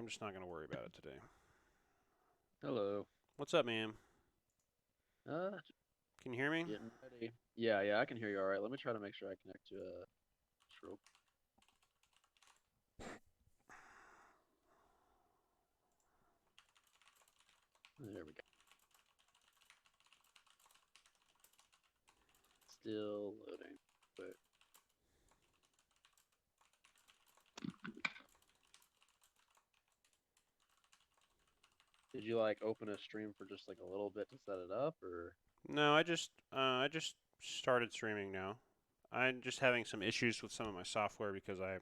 I'm just not going to worry about it today. Hello. What's up, man? Uh, Can you hear me? Getting ready. Yeah, I can hear you all right. Let me try to make sure I connect to True. There we go. Still loading. But did you like open a stream for just like a little bit to set it up, or? No, I just started streaming now. I'm just having some issues with some of my software because I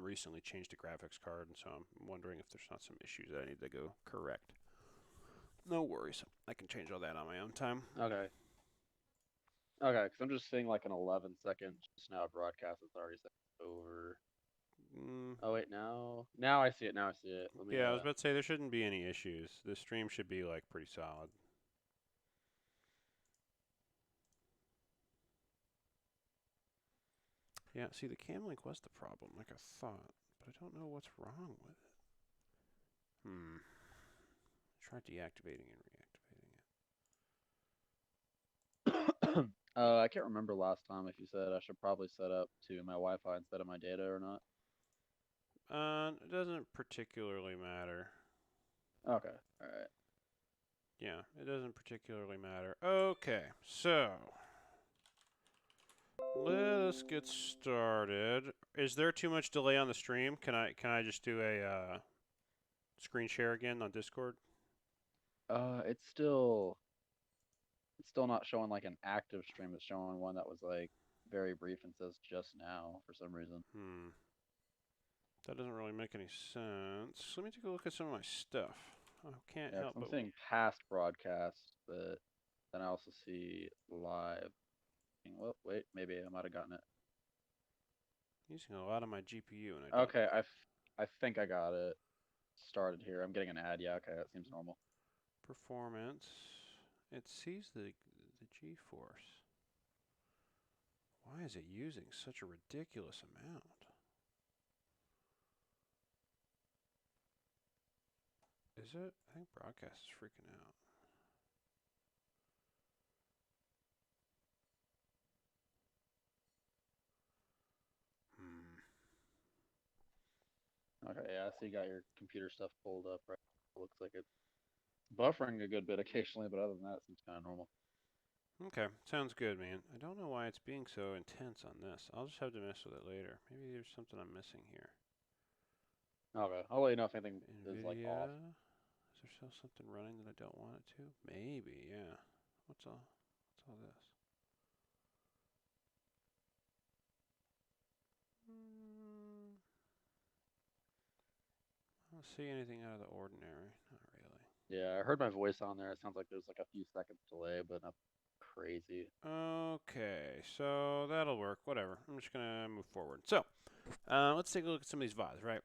recently changed a graphics card, and so I'm wondering if there's not some issues that I need to go correct. No worries. I can change all that on my own time. Okay. Okay, because I'm just seeing like an 11-second just now broadcast that's already set over. Mm, Oh wait, now I see it. Now I see it. Let me yeah, I was about to say there shouldn't be any issues. The stream should be like pretty solid. Yeah, see, the cam link was the problem, like I thought, but I don't know what's wrong with it. Try deactivating and reactivating I can't remember last time if you said I should probably set up to my Wi-Fi instead of my data or not. it. It doesn't particularly matter. Okay, all right. Yeah, it doesn't particularly matter. Okay, so let us get started. Is there too much delay on the stream? Can I just do a screen share again on Discord? Uh, it's still it's still not showing like an active stream. It's showing one that was like very brief and says just now for some reason. Hmm, that doesn't really make any sense. Let me take a look at some of my stuff. I can't Yeah, 'cause help I'm but seeing past broadcasts, but then I also see live. Well, wait, maybe I might have gotten it. using a lot of my GPU, and I don't. Okay, I think I got it started here. I'm getting an ad. Yeah, okay, that seems normal. Performance. It sees the G-force. Why is it using such a ridiculous amount? Is it? I think broadcast is freaking out. Hmm. Okay, yeah, I see you got your computer stuff pulled up, right? Looks like it's buffering a good bit occasionally, but other than that, it seems kind of normal. Okay, sounds good, man. I don't know why it's being so intense on this. I'll just have to mess with it later. Maybe there's something I'm missing here. Okay, I'll let you know if anything is like off. NVIDIA? Is there still something running that I don't want it to? Maybe, yeah. What's all this? I don't see anything out of the ordinary. Not really. Yeah, I heard my voice on there. It sounds like there's like a few seconds delay, but nothing crazy. Okay, so that'll work. Whatever. I'm just gonna move forward. So, let's take a look at some of these VODs, right?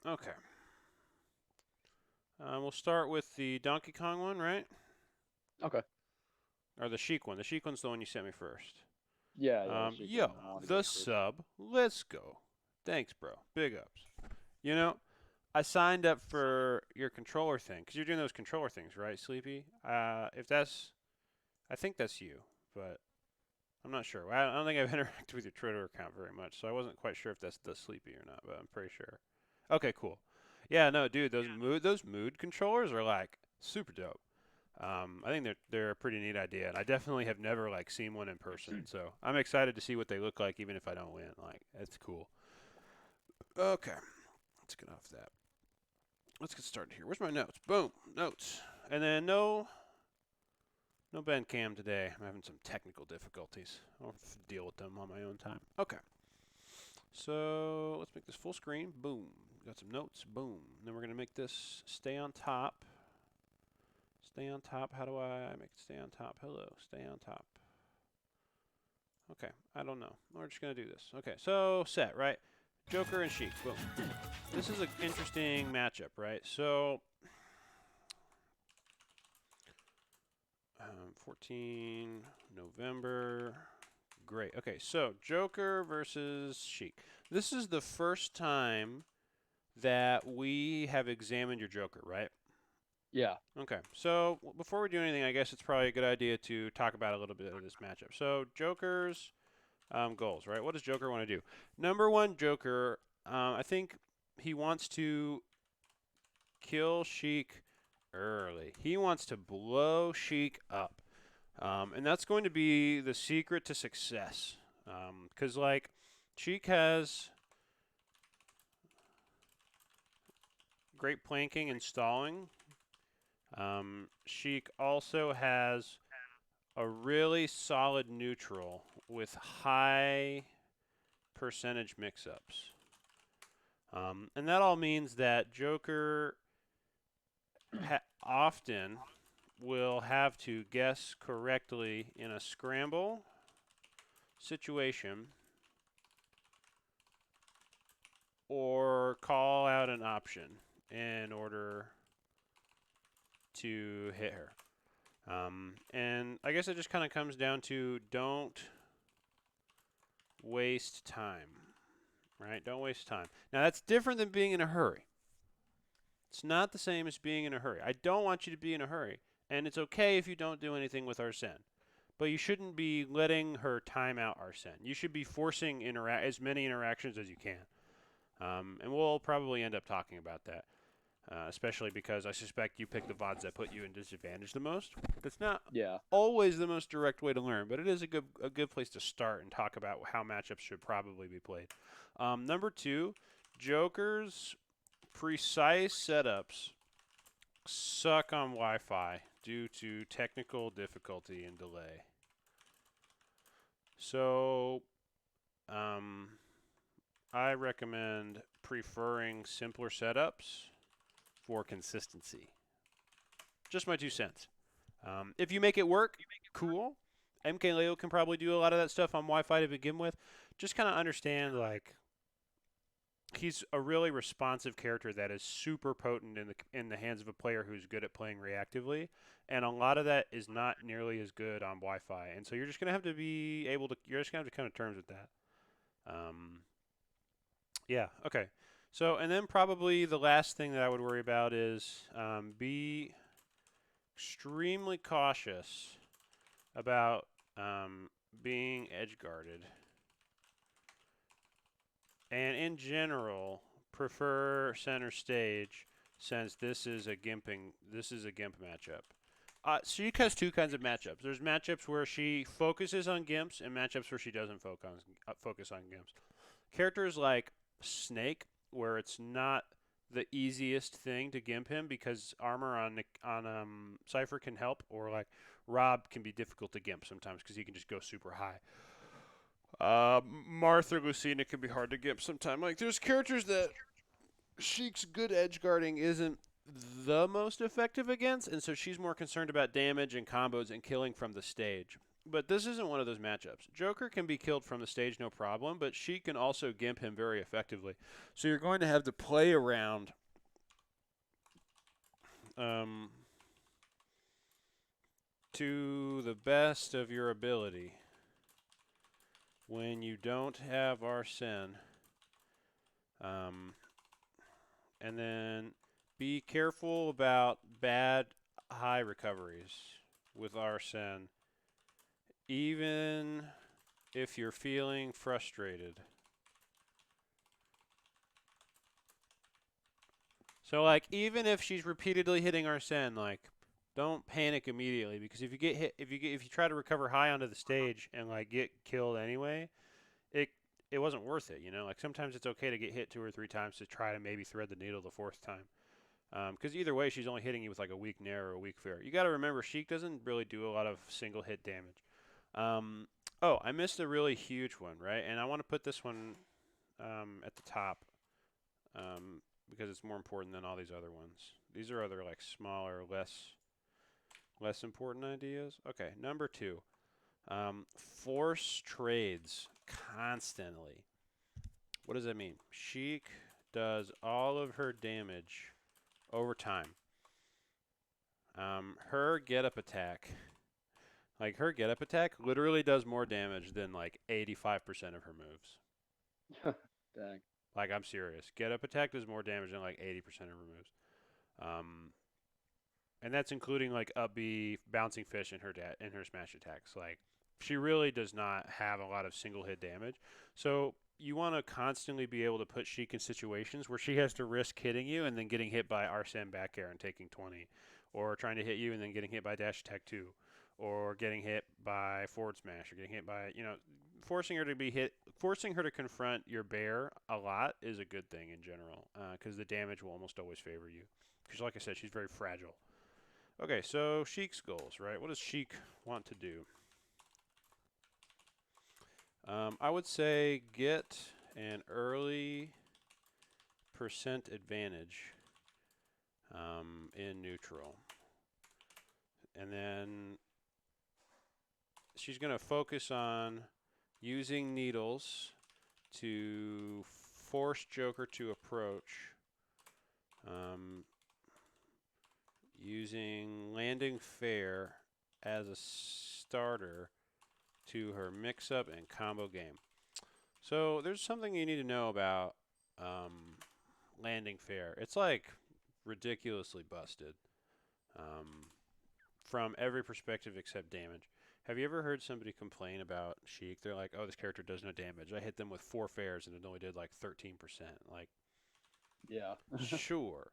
Okay. We'll start with the Donkey Kong one, right? Okay. Or the Sheik one. The Sheik one's the one you sent me first. Yeah, the Sheik one. I Yo, want to the get first. sub. Let's go. Thanks, bro. Big ups. You know, I signed up for your controller thing because you're doing those controller things, right, Sleepy? If that's, I think that's you, but I'm not sure. I don't think I've interacted with your Twitter account very much, so I wasn't quite sure if that's the Sleepy or not, but I'm pretty sure. Okay, cool. Yeah, no, dude, those mood controllers are like super dope. I think they're a pretty neat idea, and I definitely have never like seen one in person. So I'm excited to see what they look like, even if I don't win. Like, that's cool. Okay, let's get off that. Let's get started here. Where's my notes? Boom, notes, and then no Ben Cam today. I'm having some technical difficulties. I'll deal with them on my own time. Okay, so let's make this full screen. Boom, got some notes. Boom. Then we're gonna make this stay on top. Stay on top. How do I make it stay on top? Hello, stay on top. Okay, I don't know. We're just going to do this. Okay, so set, right? Joker and Sheik. Boom. This is an interesting matchup, right? So, 14 November. Great. Okay, so Joker versus Sheik. This is the first time that we have examined your Joker, right? Yeah. Okay, so before we do anything, I guess it's probably a good idea to talk about a little bit of this matchup. So Joker's goals, right? What does Joker want to do? Number one, Joker, I think he wants to kill Sheik early. He wants to blow Sheik up. And that's going to be the secret to success. Because, like, Sheik has great planking and stalling. Sheik also has a really solid neutral with high percentage mix-ups. And that all means that Joker often will have to guess correctly in a scramble situation or call out an option in order to hit her. And I guess it just kind of comes down to don't waste time, right? Don't waste time. Now, that's different than being in a hurry. It's not the same as being in a hurry. I don't want you to be in a hurry, and it's okay if you don't do anything with Arsene. But you shouldn't be letting her time out Arsene. You should be forcing as many interactions as you can. And we'll probably end up talking about that, especially because I suspect you pick the VODs that put you in disadvantage the most. That's not Yeah. always the most direct way to learn, but it is a good place to start and talk about how matchups should probably be played. Number two, Joker's precise setups suck on Wi-Fi due to technical difficulty and delay. So, I recommend preferring simpler setups for consistency. Just my 2 cents. If you make it work, cool. MKLeo can probably do a lot of that stuff on Wi-Fi to begin with. Just kind of understand, like, he's a really responsive character that is super potent in the hands of a player who's good at playing reactively, and a lot of that is not nearly as good on Wi-Fi. And so you're just gonna have to be able to. You're just gonna have to come to terms with that. Yeah. Okay. So, and then probably the last thing that I would worry about is be extremely cautious about being edge guarded, and in general, prefer center stage since this is a gimp matchup. She has two kinds of matchups. There's matchups where she focuses on gimps and matchups where she doesn't focus on gimps. Characters like Snake, where it's not the easiest thing to gimp him because armor on Cypher can help, or like Rob can be difficult to gimp sometimes because he can just go super high. Martha Lucina can be hard to gimp sometimes. Like there's characters that Sheik's good edge guarding isn't the most effective against, and so she's more concerned about damage and combos and killing from the stage. But this isn't one of those matchups. Joker can be killed from the stage no problem, but she can also gimp him very effectively. So you're going to have to play around to the best of your ability when you don't have Arsene. And then be careful about bad high recoveries with Arsene, even if you're feeling frustrated. So, like, even if she's repeatedly hitting Arsene, like, don't panic immediately because if you get hit, if you try to recover high onto the stage and like get killed anyway, it wasn't worth it. You know, like sometimes it's okay to get hit 2 or 3 times to try to maybe thread the needle the fourth time. Because either way, she's only hitting you with like a weak nair or a weak fair. You got to remember, Sheik doesn't really do a lot of single hit damage. Oh, I missed a really huge one, right? And I want to put this one at the top because it's more important than all these other ones. These are other like smaller, less important ideas. Okay, number 2. Force trades constantly. What does that mean? Sheik does all of her damage over time. Her get-up attack, like her get-up attack literally does more damage than like 85% of her moves. Dang. Like, I'm serious. Get up attack does more damage than like 80% of removes. Um, and that's including like up B, bouncing fish, and her smash attacks. Like, she really does not have a lot of single hit damage. So you want to constantly be able to put Sheik in situations where she has to risk hitting you and then getting hit by Arsene back air and taking 20, or trying to hit you and then getting hit by dash attack 2, or getting hit by forward smash, or getting hit by, forcing her to be hit, forcing her to confront your bear a lot is a good thing in general, because the damage will almost always favor you. Because, like I said, she's very fragile. Okay, so Sheik's goals, right? What does Sheik want to do? I would say get an early percent advantage in neutral. And then she's going to focus on using needles to force Joker to approach, using landing fair as a starter to her mix-up and combo game. So there's something you need to know about landing fair. It's like ridiculously busted from every perspective except damage. Have you ever heard somebody complain about Sheik? They're like, "Oh, this character does no damage. I hit them with 4 fairs and it only did like 13%." Like, Yeah. sure,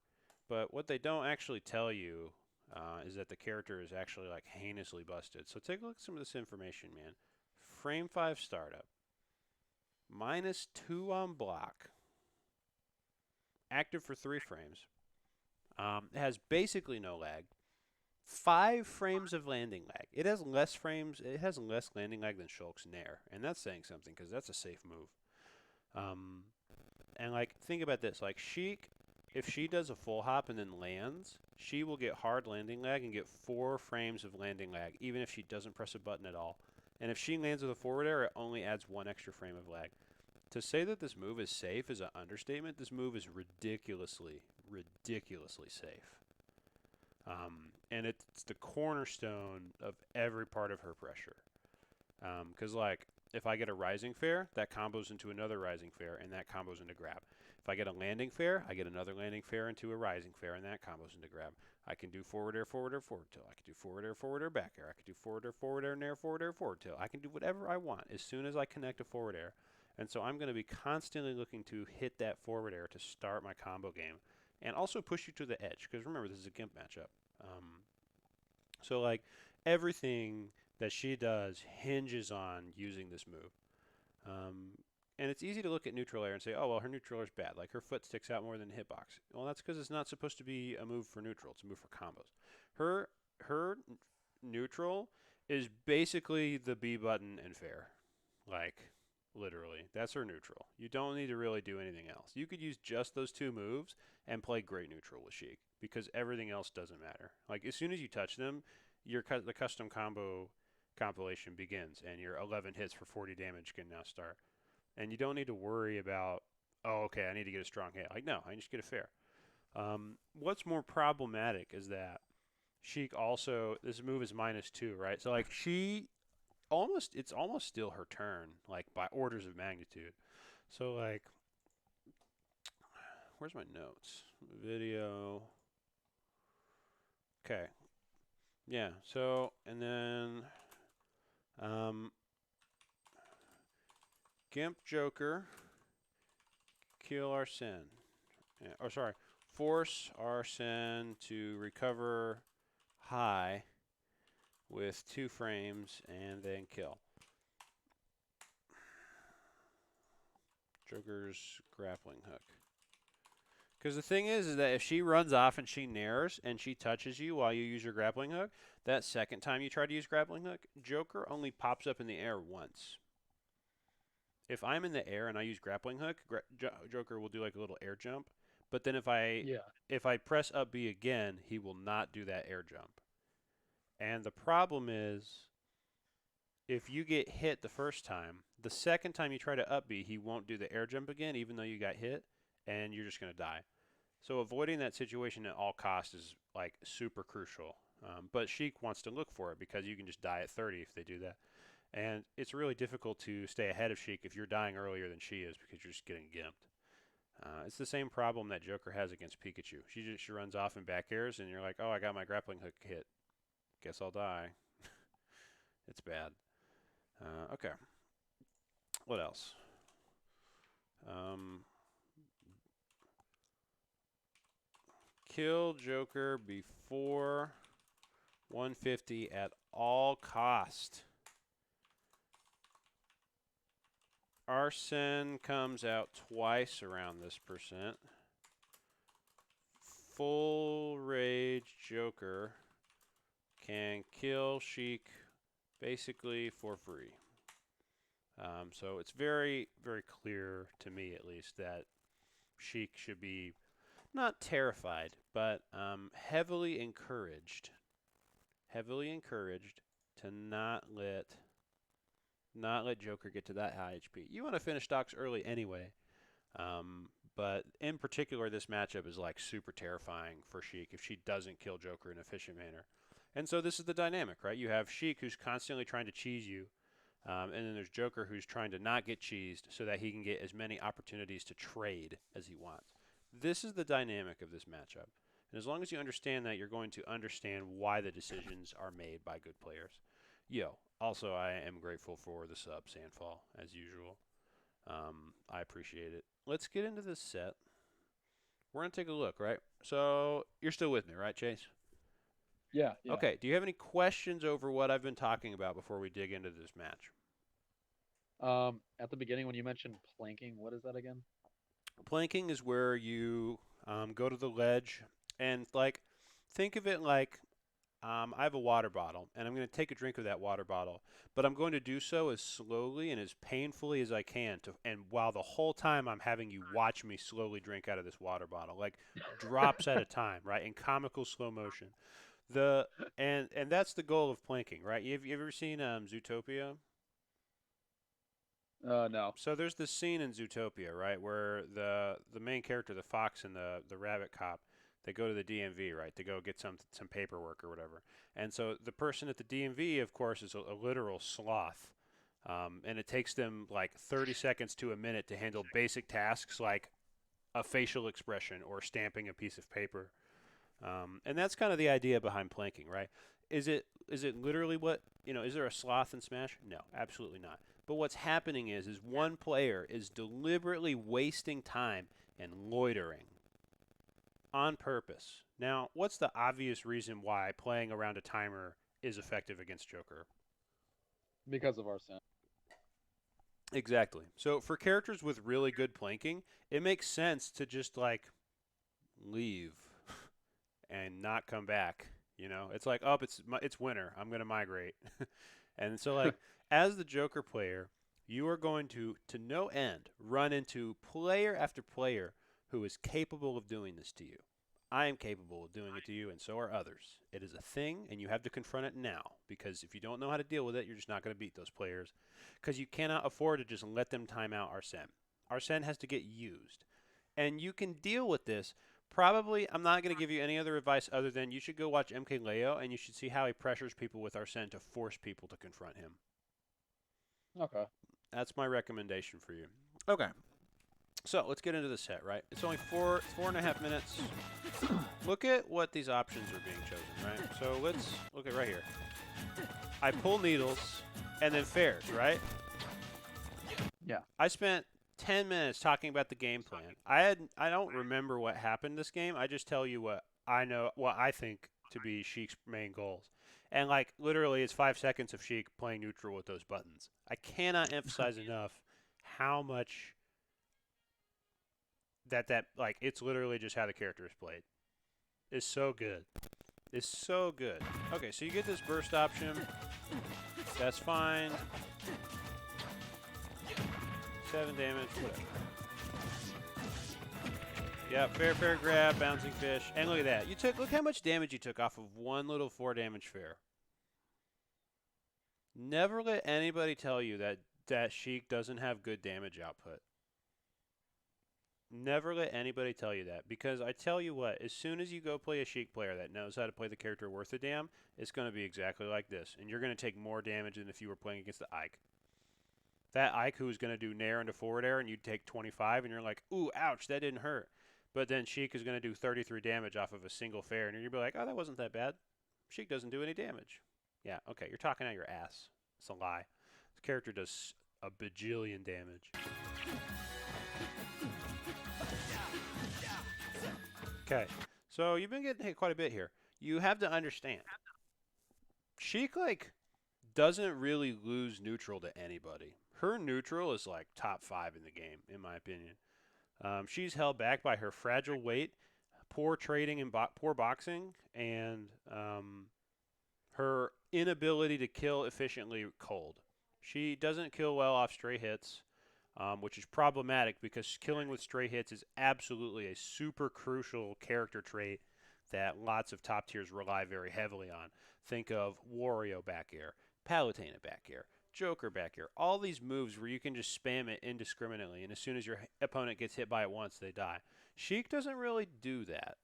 but what they don't actually tell you is that the character is actually like heinously busted. So take a look at some of this information, man. Frame 5 startup, -2 on block, active for 3 frames, has basically no lag, 5 frames of landing lag. It has less frames. It has less landing lag than Shulk's Nair, and that's saying something because that's a safe move. Um, and like, think about this: like Sheik, if she does a full hop and then lands, she will get hard landing lag and get 4 frames of landing lag, even if she doesn't press a button at all. And if she lands with a forward air, it only adds 1 extra frame of lag. To say that this move is safe is an understatement. This move is ridiculously, ridiculously safe. And it's the cornerstone of every part of her pressure. Because, like, if I get a rising fair, that combos into another rising fair, and that combos into grab. If I get a landing fair, I get another landing fair into a rising fair, and that combos into grab. I can do forward air, forward air, forward tilt. I can do forward air, back air. I can do forward air, nair, forward tilt. I can do whatever I want as soon as I connect a forward air. And so I'm going to be constantly looking to hit that forward air to start my combo game, and also push you to the edge. Because remember, this is a gimp matchup. So like everything that she does hinges on using this move. And it's easy to look at neutral air and say, oh, well, her neutral air is bad. Like her foot sticks out more than the hitbox. Well, that's because it's not supposed to be a move for neutral. It's a move for combos. Her neutral is basically the B button and fair. Like, literally. That's her neutral. You don't need to really do anything else. You could use just those 2 moves and play great neutral with Sheik because everything else doesn't matter. Like, as soon as you touch them, the custom combo compilation begins, and your 11 hits for 40 damage can now start. And you don't need to worry about, oh, okay, I need to get a strong hit. Like, no, I just get a fair. What's more problematic is that Sheik also, this move is -2, right? So, like, it's almost still her turn, like, by orders of magnitude. So, like, where's my notes? Video. Okay. Yeah, so, and then, Gimp Joker, kill Arsene. Yeah, oh, sorry. Force Arsene to recover high with 2 frames and then kill. Joker's grappling hook. Because the thing is that if she runs off and she nairs and she touches you while you use your grappling hook, that second time you try to use grappling hook, Joker only pops up in the air once. If I'm in the air and I use grappling hook, Joker will do like a little air jump. But then if I press up B again, he will not do that air jump. And the problem is, if you get hit the first time, the second time you try to up B, he won't do the air jump again, even though you got hit, and you're just going to die. So avoiding that situation at all costs is like super crucial. But Sheik wants to look for it because you can just die at 30 if they do that. And it's really difficult to stay ahead of Sheik if you're dying earlier than she is because you're just getting gimped. It's the same problem that Joker has against Pikachu. She runs off and back airs, and you're like, oh, I got my grappling hook hit. Guess I'll die. It's bad. Okay. What else? Kill Joker before 150 at all cost. Arsene comes out twice around this percent. Full Rage Joker can kill Sheik basically for free. So it's very, very clear to me, at least, that Sheik should be not terrified, but heavily encouraged to not let Joker get to that high HP. You want to finish stocks early anyway, but in particular, this matchup is like super terrifying for Sheik if she doesn't kill Joker in an efficient manner. And so this is the dynamic, right? You have Sheik who's constantly trying to cheese you, and then there's Joker who's trying to not get cheesed so that he can get as many opportunities to trade as he wants. This is the dynamic of this matchup. And as long as you understand that, you're going to understand why the decisions are made by good players. Also, I am grateful for the sub, Sandfall, as usual. I appreciate it. Let's get into this set. We're going to take a look, right? So you're still with me, right, Chase? Yeah. Okay. Do you have any questions over what I've been talking about before we dig into this match? At the beginning when you mentioned planking, what is that again? Planking is where you go to the ledge and think of it like I have a water bottle and I'm going to take a drink of that water bottle, but I'm going to do so as slowly and as painfully as I can and while the whole time I'm having you watch me slowly drink out of this water bottle, like drops at a time, right, in comical slow motion. And that's the goal of planking, right? You ever seen Zootopia? No. So there's this scene in Zootopia, right, where the main character, the fox and the rabbit cop, they go to the DMV, right? They go get some paperwork or whatever. And so the person at the DMV, of course, is a literal sloth. And it takes them like 30 seconds to a minute to handle basic tasks like a facial expression or stamping a piece of paper. And that's kind of the idea behind planking, right? Is it literally what, is there a sloth in Smash? No, absolutely not. But what's happening is one player is deliberately wasting time and loitering on purpose. Now, what's the obvious reason why playing around a timer is effective against Joker? Because of Arsene. Exactly. So for characters with really good planking, it makes sense to just leave and not come back. It's like, oh, it's winter. I'm gonna migrate, and so as the Joker player, you are going to no end run into player after player who is capable of doing this to you. I am capable of doing it to you, and so are others. It is a thing, and you have to confront it now, because if you don't know how to deal with it, you're just not going to beat those players, because you cannot afford to just let them time out Arsene. Arsene has to get used, and you can deal with this. Probably, I'm not going to give you any other advice other than you should go watch MKLeo, and you should see how he pressures people with Arsene to force people to confront him. Okay. That's my recommendation for you. Okay. So let's get into the set, right? It's only 4.5 minutes. Look at what these options are being chosen, right? So let's look at right here. I pull needles and then fairs, right? Yeah. I spent 10 minutes talking about the game plan. I don't remember what happened this game. I just tell you what I know, what I think to be Sheik's main goals. And literally it's 5 seconds of Sheik playing neutral with those buttons. I cannot emphasize enough how much that it's literally just how the character is played. It's so good. It's so good. Okay, so you get this burst option. That's fine. 7 damage, whatever. Yep, fair grab, bouncing fish. And look at that. Look how much damage you took off of one little 4 damage fair. Never let anybody tell you that Sheik doesn't have good damage output. Never let anybody tell you that, because I tell you what, as soon as you go play a Sheik player that knows how to play the character worth a damn, it's going to be exactly like this, and you're going to take more damage than if you were playing against the Ike. That Ike who was going to do nair into forward air and you'd take 25 and you're like, ooh, ouch, that didn't hurt. But then Sheik is going to do 33 damage off of a single fair and you'll be like, oh, that wasn't that bad. Sheik doesn't do any damage. Yeah, okay, you're talking out your ass. It's a lie. This character does a bajillion damage. Okay, so you've been getting hit quite a bit here. You have to understand, Sheik, like, doesn't really lose neutral to anybody. Her neutral is like top 5 in the game, in my opinion. She's held back by her fragile weight, poor trading and poor boxing, and her inability to kill efficiently cold. She doesn't kill well off stray hits, which is problematic because killing with stray hits is absolutely a super crucial character trait that lots of top tiers rely very heavily on. Think of Wario back air, Palutena back air, Joker back air, all these moves where you can just spam it indiscriminately, and as soon as your opponent gets hit by it once, they die. Sheik doesn't really do that.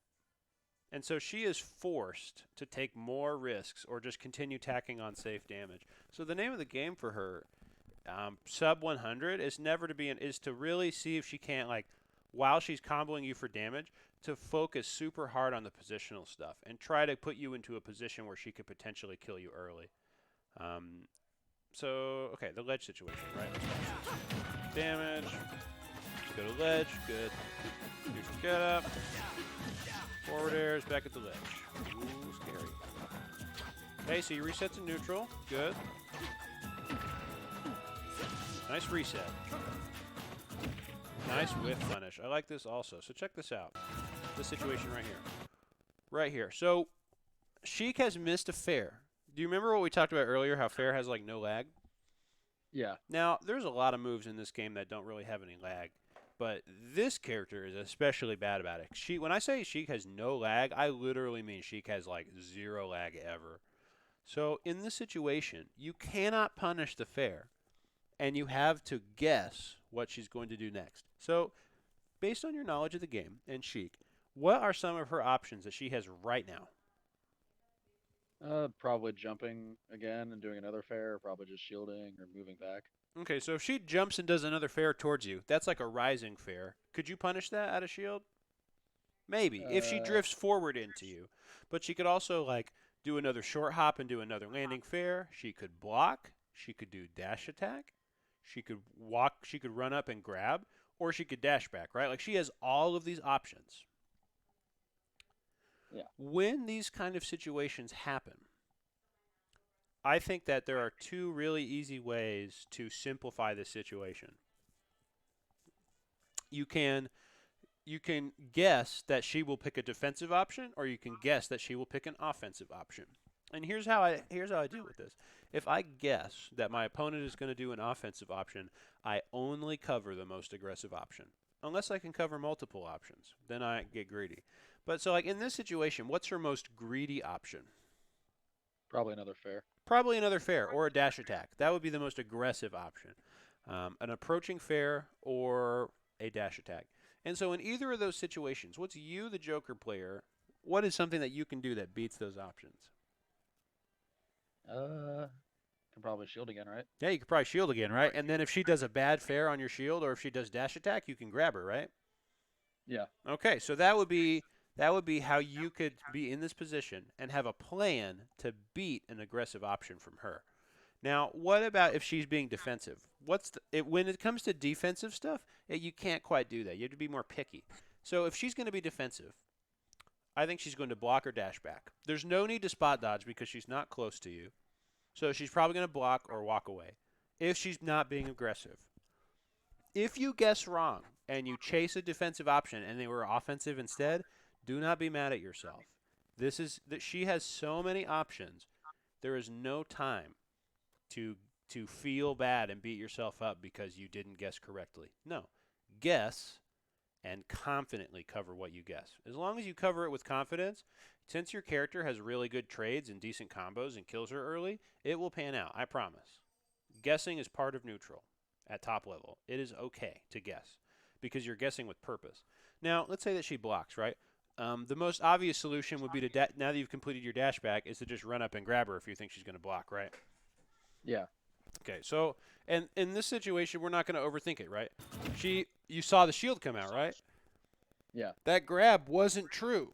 And so she is forced to take more risks or just continue tacking on safe damage. So the name of the game for her, sub 100, is never to be is to really see if she can't, like, while she's comboing you for damage, to focus super hard on the positional stuff and try to put you into a position where she could potentially kill you early. So, okay, the ledge situation, right? Damage. Go to ledge. Good. Neutral get up. Forward airs back at the ledge. Ooh, scary. Okay, so you reset to neutral. Good. Nice reset. Nice whiff punish. I like this also. So check this out. This situation right here. Right here. So Sheik has missed a fair. Do you remember what we talked about earlier, how fair has like no lag? Yeah. Now, there's a lot of moves in this game that don't really have any lag, but this character is especially bad about it. When I say Sheik has no lag, I literally mean Sheik has like 0 lag ever. So in this situation, you cannot punish the fair, and you have to guess what she's going to do next. So based on your knowledge of the game and Sheik, what are some of her options that she has right now? Probably jumping again and doing another fair, or probably just shielding or moving back. Okay, so if she jumps and does another fair towards you, that's like a rising fair. Could you punish that out of shield? Maybe, if she Uh, drifts forward into you. But she could also, like, do another short hop and do another landing fair. She could block. She could do dash attack. She could walk. She could run up and grab. Or she could dash back, right? Like, she has all of these options. yeah. When these kind of situations happen, I think that there are 2 really easy ways to simplify this situation. You can guess that she will pick a defensive option, or you can guess that she will pick an offensive option. And here's how I deal with this. If I guess that my opponent is going to do an offensive option, I only cover the most aggressive option. Unless I can cover multiple options, then I get greedy. But so, like, in this situation, what's her most greedy option? Probably another fair. Probably another fair or a dash attack. That would be the most aggressive option. An approaching fair or a dash attack. And so in either of those situations, what's you, the Joker player, what is something that you can do that beats those options? Can probably shield again, right? Yeah, you could probably shield again, right? And then if she does a bad fair on your shield, or if she does dash attack, you can grab her, right? Yeah. Okay, so that would be how you could be in this position and have a plan to beat an aggressive option from her. Now, what about if she's being defensive? When it comes to defensive stuff, you can't quite do that. You have to be more picky. So if she's going to be defensive, I think she's going to block or dash back. There's no need to spot dodge because she's not close to you. So she's probably going to block or walk away if she's not being aggressive. If you guess wrong and you chase a defensive option and they were offensive instead, do not be mad at yourself. This is that she has so many options. There is no time to feel bad and beat yourself up because you didn't guess correctly. No. Guess and confidently cover what you guess. As long as you cover it with confidence, since your character has really good trades and decent combos and kills her early, it will pan out, I promise. Guessing is part of neutral at top level. It is okay to guess because you're guessing with purpose. Now, let's say that she blocks, right? The most obvious solution would be to, now that you've completed your dash back, is to just run up and grab her if you think she's going to block, right? Yeah. Okay, so and in this situation, we're not going to overthink it, right? You saw the shield come out, right? Yeah. That grab wasn't true,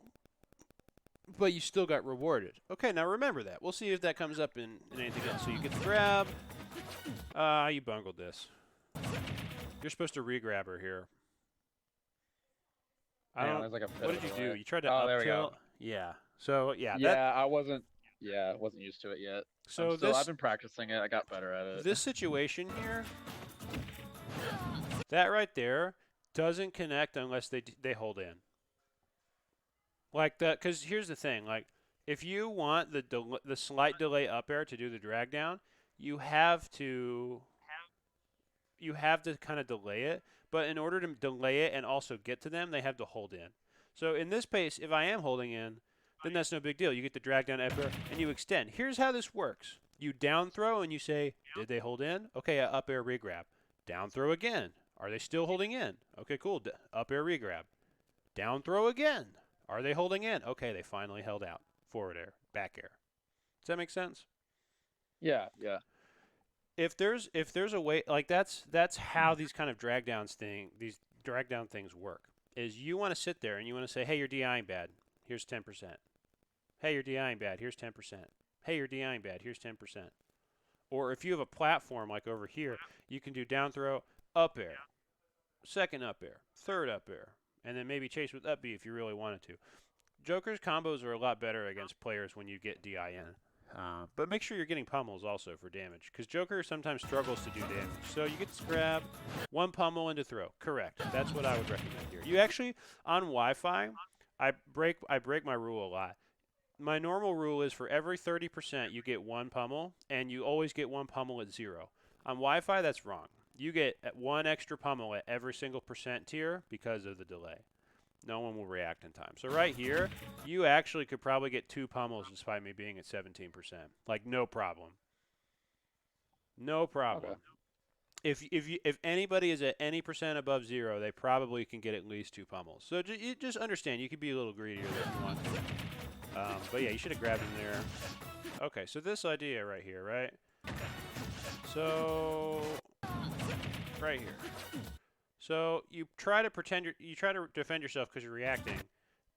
but you still got rewarded. Okay, now remember that. We'll see if that comes up in anything else. So you get the grab. You bungled this. You're supposed to re-grab her here. I Hang on, don't. there's like a bit What of did a you do? delay. You tried to Oh, up there we go. tilt. Yeah. So yeah, that. Yeah, I wasn't. Yeah, wasn't used to it yet. So I've this been practicing it. I got better at it. this situation here, that right there, doesn't connect unless they hold in. Like that, because here's the thing. Like, if you want the slight delay up air to do the drag down, you have to kind of delay it. But in order to delay it and also get to them, they have to hold in. So in this case, if I am holding in, then that's no big deal. You get the drag down up air and you extend. Here's how this works. You down throw and you say, did they hold in? Okay, up air regrab. Down throw again. Are they still holding in? Okay, cool. Up air regrab. Down throw again. Are they holding in? Okay, they finally held out. Forward air, back air. Does that make sense? Yeah, yeah. If there's a way, like that's how these kind of these drag down things work. Is you want to sit there and you want to say, hey, you're DIing bad. Here's 10%. Hey, you're DIing bad. Here's 10%. Hey, you're DIing bad. Here's 10%. Or if you have a platform like over here, you can do down throw, up air, second up air, third up air, and then maybe chase with up B if you really wanted to. Joker's combos are a lot better against players when you get DIN. But make sure you're getting pummels also for damage, because Joker sometimes struggles to do damage. So you get this grab, one pummel into throw. Correct. That's what I would recommend here. You actually, on Wi-Fi, I break my rule a lot. My normal rule is for every 30% you get one pummel, and you always get one pummel at 0. On Wi-Fi, that's wrong. You get one extra pummel at every single percent tier because of the delay. No one will react in time. So right here, you actually could probably get 2 pummels despite me being at 17%. Like, no problem. No problem. Okay. If anybody is at any percent above 0, they probably can get at least 2 pummels. So you just understand, you could be a little greedier if you want to. But yeah, you should have grabbed him there. Okay, so this idea right here, right? So right here. So you try to defend yourself because you're reacting,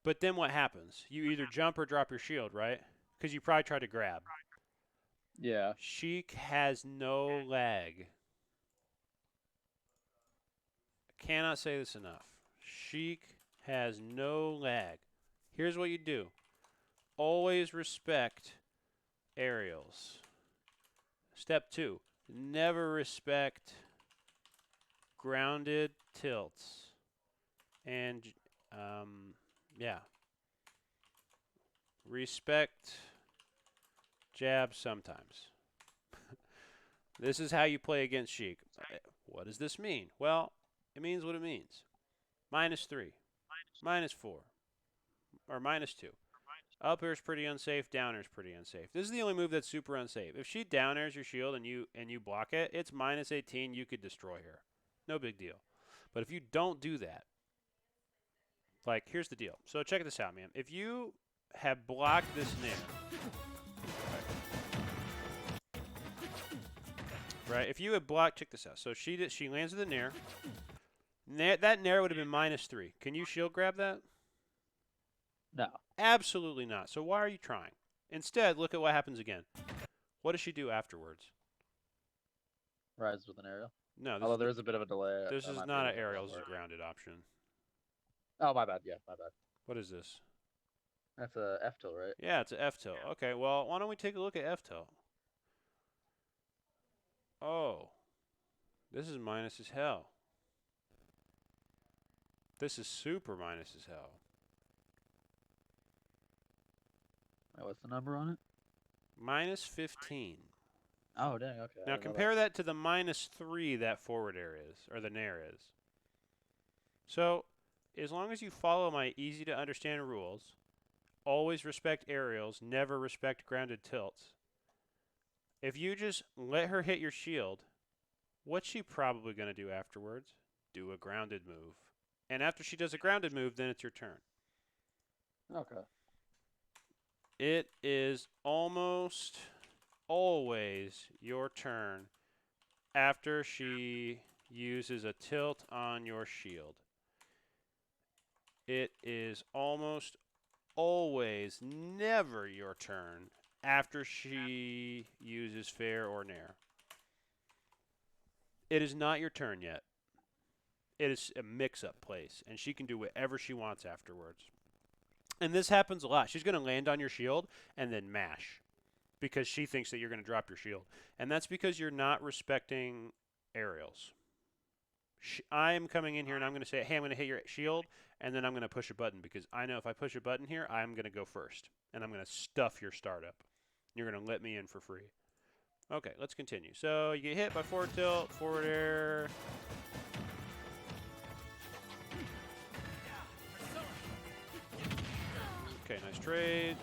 but then what happens? You either jump or drop your shield, right? Because you probably try to grab. Yeah. Sheik has no lag. I cannot say this enough. Sheik has no lag. Here's what you do. Always respect aerials. Step 2. Never respect grounded tilts. And, yeah. Respect jabs sometimes. This is how you play against Sheik. What does this mean? Well, it means what it means. -3, -4, or -2. Up air is pretty unsafe. Down air is pretty unsafe. This is the only move that's super unsafe. If she down airs your shield and you block it, it's -18. You could destroy her. No big deal. But if you don't do that, like, here's the deal. So check this out, man. If you have blocked this nair, right? If you had blocked, check this out. So she lands with a nair. That nair would have been -3. Can you shield grab that? No. Absolutely not. So why are you trying? Instead, look at what happens again. What does she do afterwards? Rise with an aerial. No, Although there is a bit of a delay. this is not an aerial. This is a grounded option. Oh, my bad. Yeah, my bad. What is this? That's a F tilt, right? Yeah, it's a F tilt. Okay, well, why don't we take a look at F tilt? Oh, this is minus as hell. This is super minus as hell. Wait, what's the number on it? -15. Oh, dang. Okay. Now compare that to the -3 that forward air is, or the nair is. So, as long as you follow my easy to understand rules, always respect aerials, never respect grounded tilts. If you just let her hit your shield, what's she probably going to do afterwards? Do a grounded move. And after she does a grounded move, then it's your turn. Okay. It is almost always your turn after she uses a tilt on your shield. It is almost always never your turn after she uses fair or nair. It is not your turn yet. It is a mix-up place, and she can do whatever she wants afterwards. And this happens a lot. She's going to land on your shield and then mash because she thinks that you're going to drop your shield. And that's because you're not respecting aerials. I'm coming in here and I'm going to say, hey, I'm going to hit your shield, and then I'm going to push a button because I know if I push a button here, I'm going to go first, and I'm going to stuff your startup. You're going to let me in for free. Okay, let's continue. So you get hit by forward tilt, forward air. Okay, nice trade.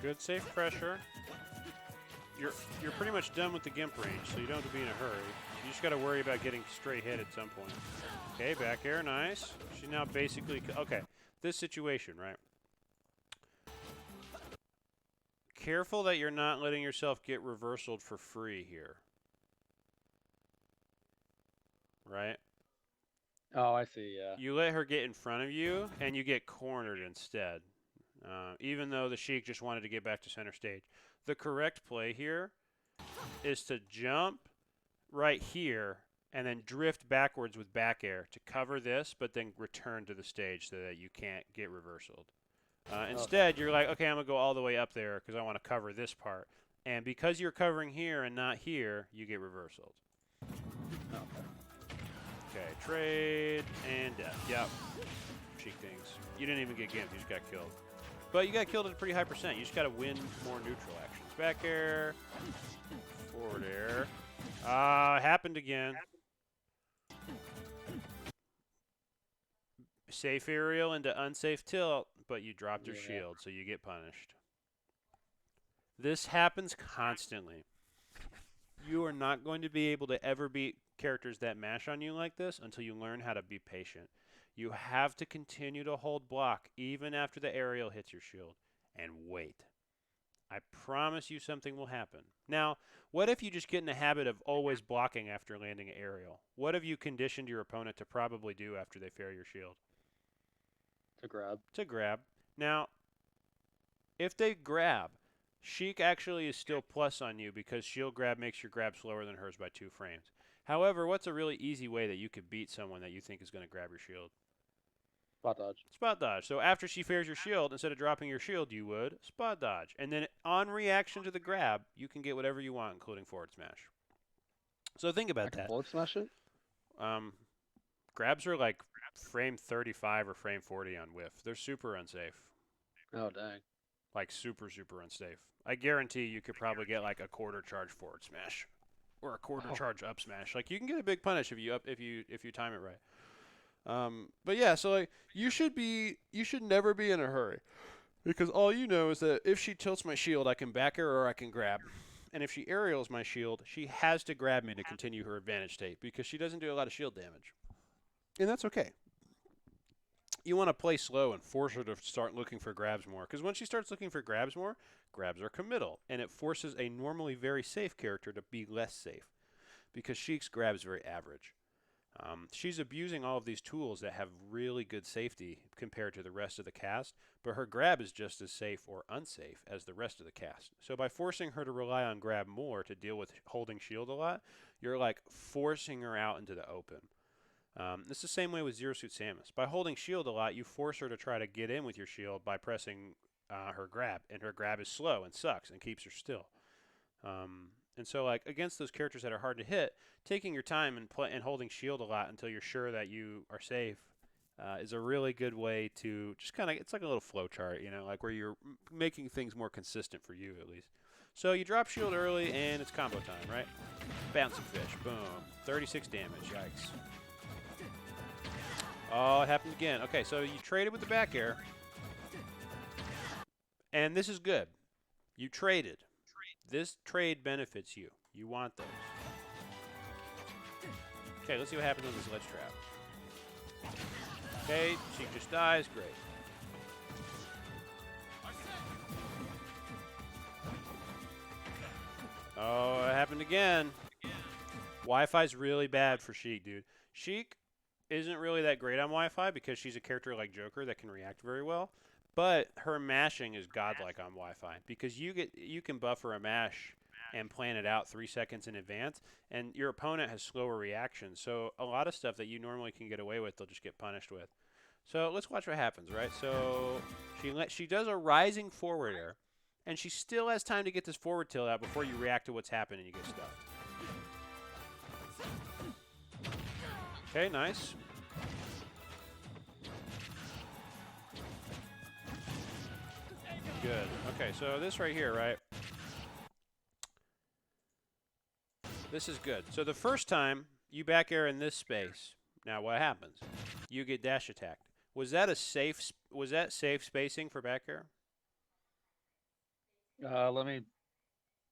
Good safe pressure. You're pretty much done with the gimp range, so you don't have to be in a hurry. You just got to worry about getting straight hit at some point. Okay, back air, nice. She's now basically okay. This situation, right? Careful that you're not letting yourself get reversaled for free here. Right? Oh, I see, yeah. You let her get in front of you, and you get cornered instead. Even though the Sheik just wanted to get back to center stage. The correct play here is to jump right here and then drift backwards with back air to cover this, but then return to the stage so that you can't get reversaled. Instead, you're like, okay, I'm going to go all the way up there because I want to cover this part. And because you're covering here and not here, you get reversaled. Okay, trade and death. Yep. Cheek things. You didn't even get gimped, you just got killed. But you got killed at a pretty high percent. You just got to win more neutral actions. Back air. Forward air. Happened again. Safe aerial into unsafe tilt, but you dropped your shield, so you get punished. This happens constantly. You are not going to be able to ever beat characters that mash on you like this until you learn how to be patient. You have to continue to hold block even after the aerial hits your shield, and wait. I promise you something will happen. Now, what if you just get in the habit of always blocking after landing an aerial? What have you conditioned your opponent to probably do after they fair your shield? To grab. To grab. Now, if they grab, Sheik actually is still plus on you because shield grab makes your grab slower than hers by 2 frames. However, what's a really easy way that you could beat someone that you think is going to grab your shield? Spot dodge. Spot dodge. So after she fairs your shield, instead of dropping your shield, you would spot dodge. And then on reaction to the grab, you can get whatever you want, including forward smash. So think about that. Forward smash it? Grabs are like frame 35 or frame 40 on whiff. They're super unsafe. Oh, dang. Like super, super unsafe. I guarantee you could probably get like a quarter charge forward smash. Or a quarter charge up smash. Like you can get a big punish if you time it right. But yeah, so like you should never be in a hurry, because all you know is that if she tilts my shield, I can back her or I can grab, and if she aerials my shield, she has to grab me to continue her advantage state because she doesn't do a lot of shield damage, and that's okay. You want to play slow and force her to start looking for grabs more, because when she starts looking for grabs more, grabs are committal, and it forces a normally very safe character to be less safe, because Sheik's grab is very average. She's abusing all of these tools that have really good safety compared to the rest of the cast, but her grab is just as safe or unsafe as the rest of the cast. So by forcing her to rely on grab more to deal with holding shield a lot, you're like forcing her out into the open. It's the same way with Zero Suit Samus. By holding shield a lot, you force her to try to get in with your shield by pressing her grab, and her grab is slow and sucks and keeps her still. And so, like, against those characters that are hard to hit, taking your time and holding shield a lot until you're sure that you are safe is a really good way to just kind of, it's like a little flow chart, you know, like where you're making things more consistent for you at least. So you drop shield early, and it's combo time, right? Bouncing fish, boom. 36 damage, yikes. Oh, it happened again. Okay, so you traded with the back air, and this is good. You traded. This trade benefits you. You want those. Okay, let's see what happens with this ledge trap. Okay, she just dies. Great. Oh, it happened again. Wi-Fi's really bad for Sheik, dude. Sheik isn't really that great on Wi-Fi because she's a character like Joker that can react very well. But her mashing is godlike on Wi-Fi because you can buffer a mash and plan it out 3 seconds in advance, and your opponent has slower reactions. So a lot of stuff that you normally can get away with, they'll just get punished with. So let's watch what happens, right? So she does a rising forward air, and she still has time to get this forward tilt out before you react to what's happened and you get stuffed. Okay, nice. Good. Okay, so this right here, right? This is good. So the first time you back air in this space, now what happens? You get dash attacked. Was that safe spacing for back air? Let me.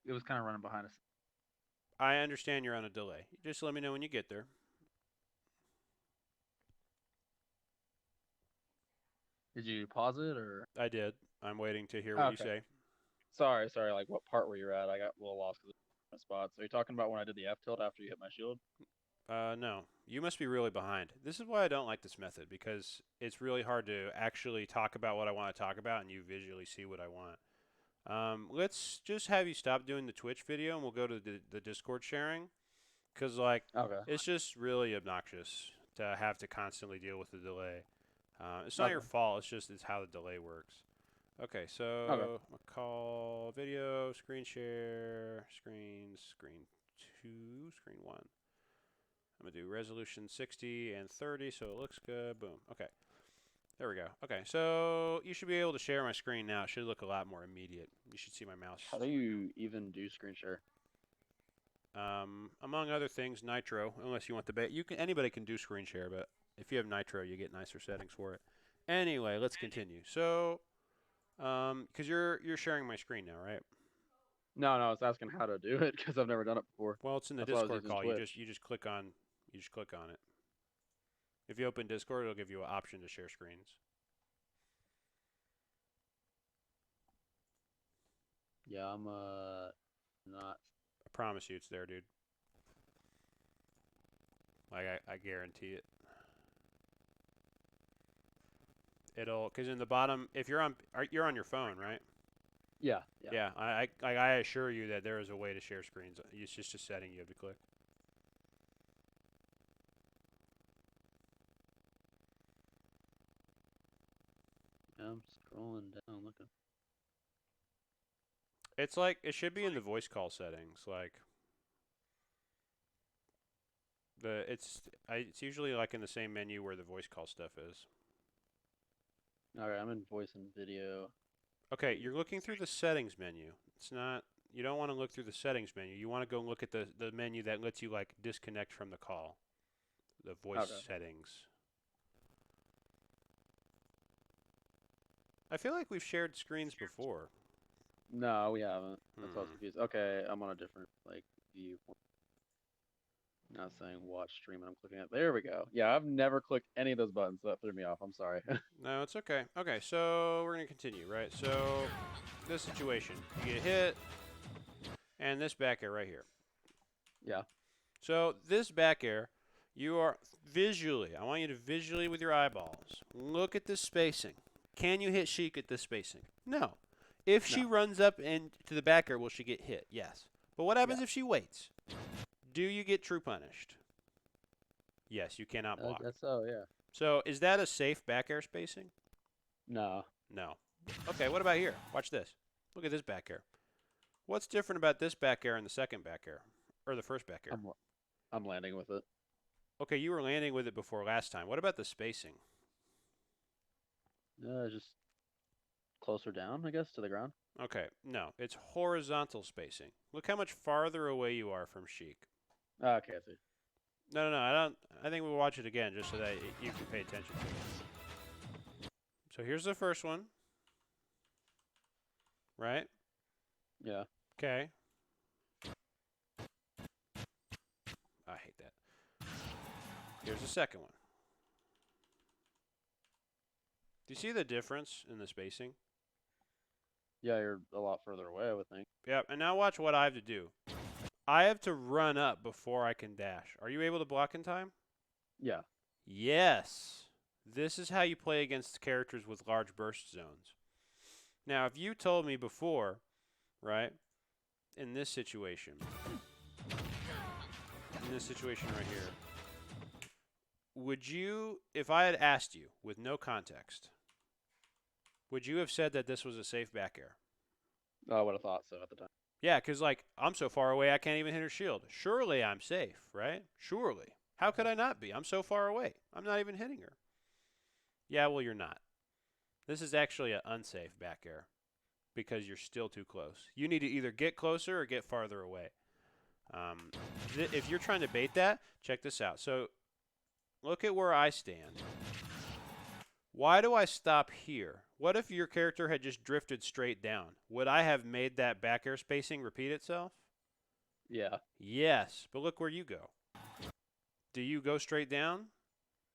It was kind of running behind us. I understand you're on a delay. Just let me know when you get there. Did you pause it or? I did. I'm waiting to hear Oh, what you okay. say. Sorry. Like, what part were you at? I got a little lost because of spots. Are you talking about when I did the F tilt after you hit my shield? No. You must be really behind. This is why I don't like this method, because it's really hard to actually talk about what I want to talk about and you visually see what I want. Let's just have you stop doing the Twitch video and we'll go to the Discord sharing, because, like, Okay. it's just really obnoxious to have to constantly deal with the delay. It's not your Okay. fault, it's how the delay works. Okay, Okay. so call video, screen share, screen 2, screen 1. I'm going to do resolution 60 and 30 so it looks good. Boom. Okay. There we go. Okay, so you should be able to share my screen now. It should look a lot more immediate. You should see my mouse. How do you even do screen share? Among other things, Nitro. Unless you want the anybody can do screen share, but if you have Nitro, you get nicer settings for it. Anyway, let's continue. So, because you're sharing my screen now, right? No, I was asking how to do it because I've never done it before. Well, it's in the That's why I was Discord using call. Twitch. You just click on it. If you open Discord, it'll give you an option to share screens. Yeah, I'm not. I promise you, it's there, dude. Like I guarantee it. It'll, because in the bottom, if you're on your phone, right? Yeah. Yeah. I assure you that there is a way to share screens. It's just a setting you have to click. Yeah, I'm scrolling down looking. It's like it should be in the voice call settings. Like it's usually like in the same menu where the voice call stuff is. All right, I'm in voice and video. Okay, you're looking through the settings menu. It's not. You don't want to look through the settings menu. You want to go look at the menu that lets you like disconnect from the call. The voice settings. I feel like we've shared screens before. No, we haven't. That's why I was confused. Okay, I'm on a different view. Not saying watch stream, and I'm clicking it. There we go. Yeah, I've never clicked any of those buttons, so that threw me off. I'm sorry. No, it's okay. Okay, so we're gonna continue, right? So this situation, you get hit, and this back air right here. Yeah. So this back air, you are visually. I want you to visually with your eyeballs look at this spacing. Can you hit Sheik at this spacing? No. If she runs up into the back air, will she get hit? Yes. But what happens if she waits? Do you get true punished? Yes, you cannot block. I guess so, yeah. So is that a safe back air spacing? No. No. Okay, what about here? Watch this. Look at this back air. What's different about this back air and the second back air? Or the first back air? I'm landing with it. Okay, you were landing with it before last time. What about the spacing? Just closer down, I guess, to the ground. Okay, no. It's horizontal spacing. Look how much farther away you are from Sheik. Okay, I see. No, no, no. I don't. I think we'll watch it again just so that you can pay attention to it. So here's the first one, right? Yeah. Okay. I hate that. Here's the second one. Do you see the difference in the spacing? Yeah, you're a lot further away, I would think. Yep. And now watch what I have to do. I have to run up before I can dash. Are you able to block in time? Yeah. Yes. This is how you play against characters with large burst zones. Now, if you told me before, right, in this situation right here, would you, if I had asked you with no context, would you have said that this was a safe back air? I would have thought so at the time. Yeah, because, like, I'm so far away I can't even hit her shield. Surely I'm safe, right? Surely. How could I not be? I'm so far away. I'm not even hitting her. Yeah, well, you're not. This is actually an unsafe back air because you're still too close. You need to either get closer or get farther away. If you're trying to bait that, check this out. So look at where I stand. Why do I stop here? What if your character had just drifted straight down? Would I have made that back air spacing repeat itself? Yeah. Yes, but look where you go. Do you go straight down?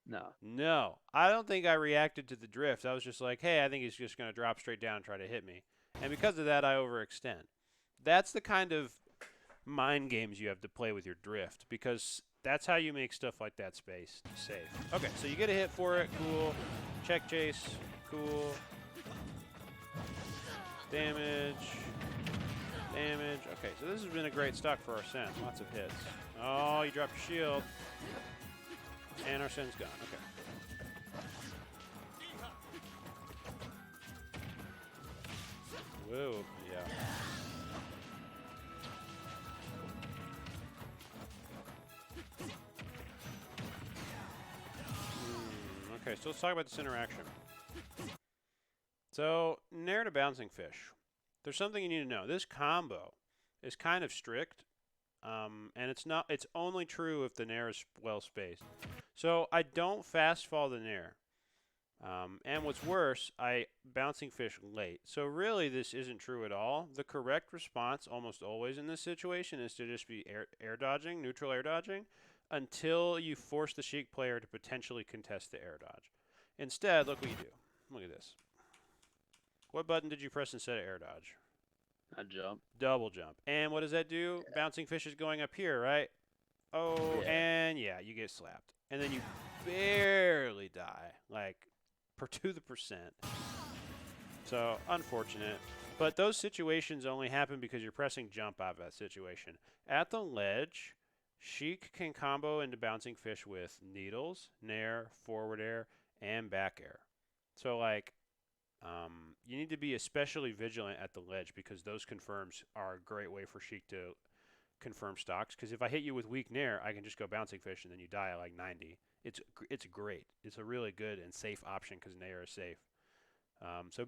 No. No. I don't think I reacted to the drift. I was just like, hey, I think he's just going to drop straight down and try to hit me. And because of that, I overextend. That's the kind of mind games you have to play with your drift because that's how you make stuff like that safe. Okay, so you get a hit for it. Cool. Check chase. Cool. Damage. Damage. Okay, so this has been a great stock for Arsene. Lots of hits. Oh, you dropped your shield. And Arsene's gone. Okay. Whoa. Yeah. Okay, so let's talk about this interaction. So, Nair to Bouncing Fish. There's something you need to know. This combo is kind of strict, and it's only true if the Nair is well spaced. So, I don't fast fall the Nair. And what's worse, I Bouncing Fish late. So, really, this isn't true at all. The correct response almost always in this situation is to just be air dodging, neutral air dodging, until you force the Sheik player to potentially contest the air dodge. Instead, look what you do. Look at this. What button did you press instead of air dodge? I jump. Double jump. And what does that do? Yeah. Bouncing Fish is going up here, right? Oh, yeah. And yeah, you get slapped. And then you barely die, like to the percent. So, unfortunate. But those situations only happen because you're pressing jump out of that situation. At the ledge, Sheik can combo into Bouncing Fish with needles, nair, forward air, and back air. So, like, you need to be especially vigilant at the ledge because those confirms are a great way for Sheik to confirm stocks. Because if I hit you with weak nair, I can just go Bouncing Fish and then you die at like 90. It's great. It's a really good and safe option because nair is safe. So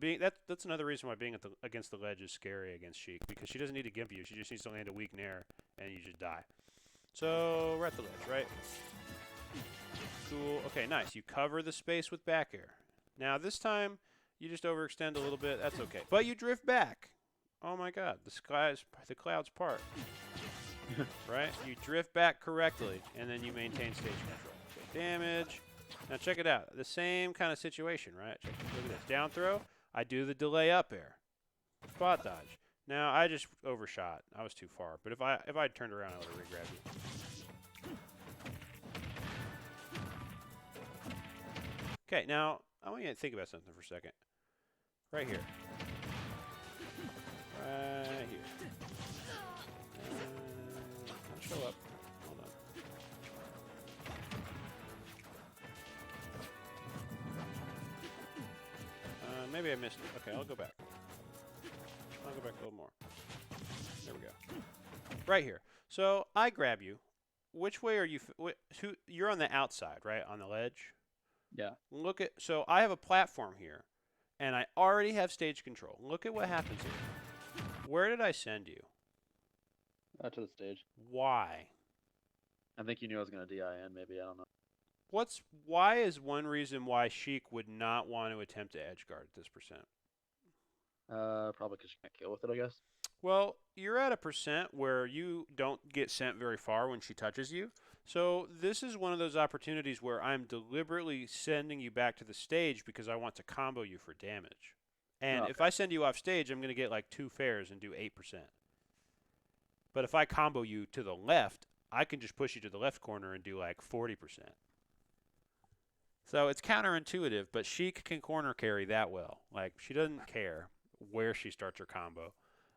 that's another reason why being against the ledge is scary against Sheik because she doesn't need to gimp you. She just needs to land a weak nair and you just die. So we're at the ledge, right? Cool. Okay, nice. You cover the space with back air. Now this time you just overextend a little bit. That's okay. But you drift back. Oh my God, the clouds part. Right? You drift back correctly, and then you maintain stage control. Okay, damage. Now check it out. The same kind of situation, right? Look at this. Down throw. I do the delay up air. Spot dodge. Now I just overshot. I was too far. But if I'd turned around, I would have re-grabbed you. Okay, now I want you to think about something for a second. Right here. Right here. I'll show up. Hold on. Maybe I missed it. Okay, I'll go back. I'll go back a little more. There we go. Right here. So I grab you. Which way are you? You're on the outside, right? On the ledge. Yeah. So I have a platform here, and I already have stage control. Look at what happens here. Where did I send you? To the stage. Why? I think you knew I was gonna DIN. Maybe I don't know. Why is one reason why Sheik would not want to attempt to edge guard at this percent? Probably because you can't kill with it, I guess. Well, you're at a percent where you don't get sent very far when she touches you. So this is one of those opportunities where I'm deliberately sending you back to the stage because I want to combo you for damage. And if Okay. I send you off stage, I'm going to get like 2 fares and do 8%. But if I combo you to the left, I can just push you to the left corner and do like 40%. So it's counterintuitive, but Sheik can corner carry that well. Like, she doesn't care where she starts her combo.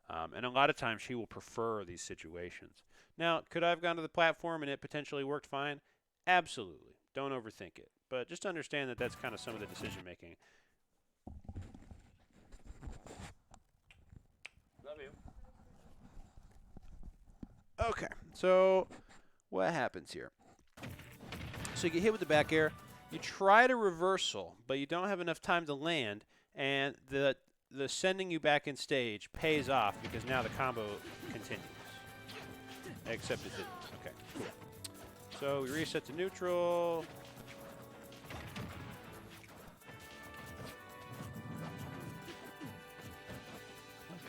And a lot of times she will prefer these situations. Now, could I have gone to the platform and it potentially worked fine? Absolutely. Don't overthink it. But just understand that that's kind of some of the decision making. Love you. Okay, so what happens here? So you get hit with the back air. You try to reversal, but you don't have enough time to land, and the sending you back in stage pays off because now the combo continues. Except it didn't. Okay, cool. So we reset to neutral.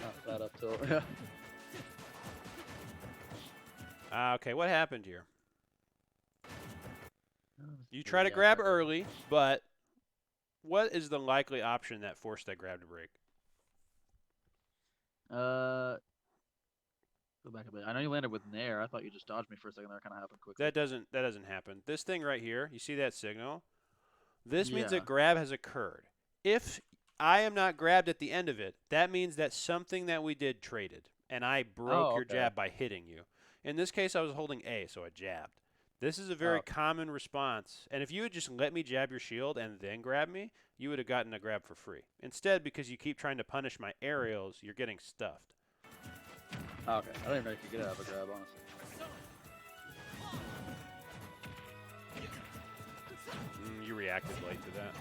Not that up till. Okay, what happened here? You try to Yeah, grab okay. early, but what is the likely option that forced that grab to break? Go back a bit. I know you landed with Nair. I thought you just dodged me for a second there. Kind of happened quickly. That doesn't happen. This thing right here, you see that signal? This means a Yeah. grab has occurred. If I am not grabbed at the end of it, that means that something that we did traded, and I broke Oh, your okay. jab by hitting you. In this case, I was holding A, so I jabbed. This is a Oh, very common response, and if you had just let me jab your shield and then grab me, you would have gotten a grab for free. Instead, because you keep trying to punish my aerials, you're getting stuffed. okay. I don't even know if you could get out of a grab, honestly. You reacted late to that.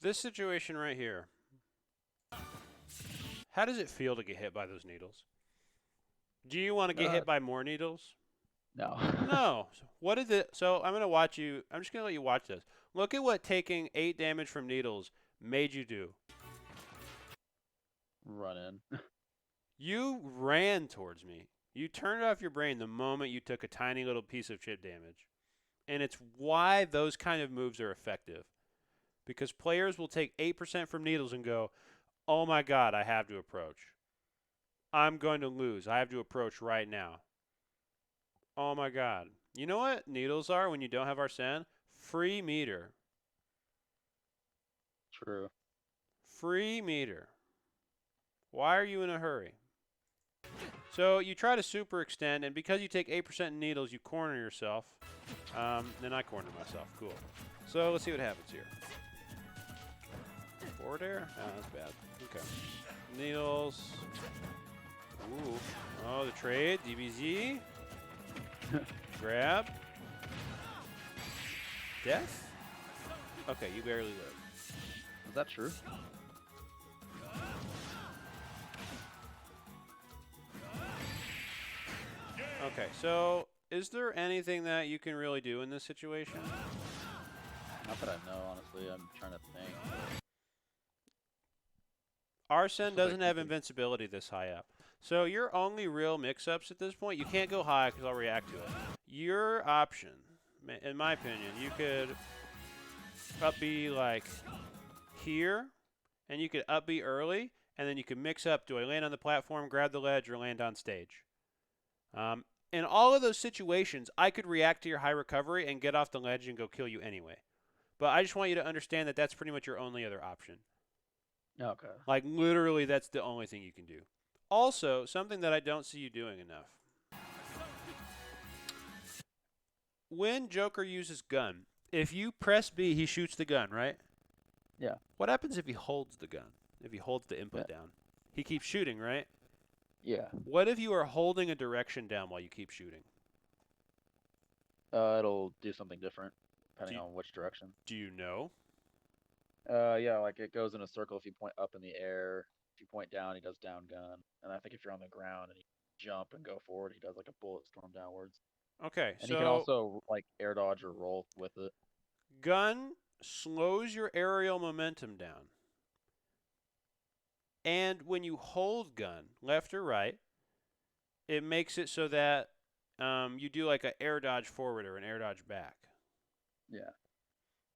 This situation right here, how does it feel to get hit by those needles? Do you want to get hit by more needles? No. No. So what is it? So I'm going to watch you. I'm just going to let you watch this. Look at what taking 8 damage from needles made you do. Run in. You ran towards me. You turned off your brain the moment you took a tiny little piece of chip damage. And it's why those kind of moves are effective. Because players will take 8% from needles and go, oh my god, I have to approach. I'm going to lose. I have to approach right now. Oh my god. You know what needles are when you don't have Arsene? Free meter. True. Free meter. Why are you in a hurry? So you try to super extend, and because you take 8% in needles, you corner yourself. Then I corner myself. Cool. So let's see what happens here. Forward air? Oh, that's bad. Okay. Needles. Ooh. Oh, the trade. DBZ. Grab. Death? Okay, you barely live. Is that true? Okay, so is there anything that you can really do in this situation? Not that I know, honestly. I'm trying to think. Arsene Just like doesn't have thinking. invincibility this high up. So your only real mix-ups at this point, you can't go high because I'll react to it. Your option, in my opinion, you could up B like here, and you could up B early, and then you could mix up, do I land on the platform, grab the ledge, or land on stage? in all of those situations, I could react to your high recovery and get off the ledge and go kill you anyway. But I just want you to understand that that's pretty much your only other option. Okay. Like, literally, that's the only thing you can do. Also, something that I don't see you doing enough. When Joker uses gun, if you press B, he shoots the gun, right? Yeah. What happens if he holds the gun? If he holds the input down? He keeps shooting, right? Yeah. What if you are holding a direction down while you keep shooting? It'll do something different depending Do you, on which direction. do you know? Yeah, like it goes in a circle if you point up in the air. If you point down, he does down gun. And I think if you're on the ground and you jump and go forward, he does like a bullet storm downwards. Okay, And he can so also like air dodge or roll with it. gun slows your aerial momentum down. And when you hold gun, left or right, it makes it so that you do like an air dodge forward or an air dodge back. Yeah.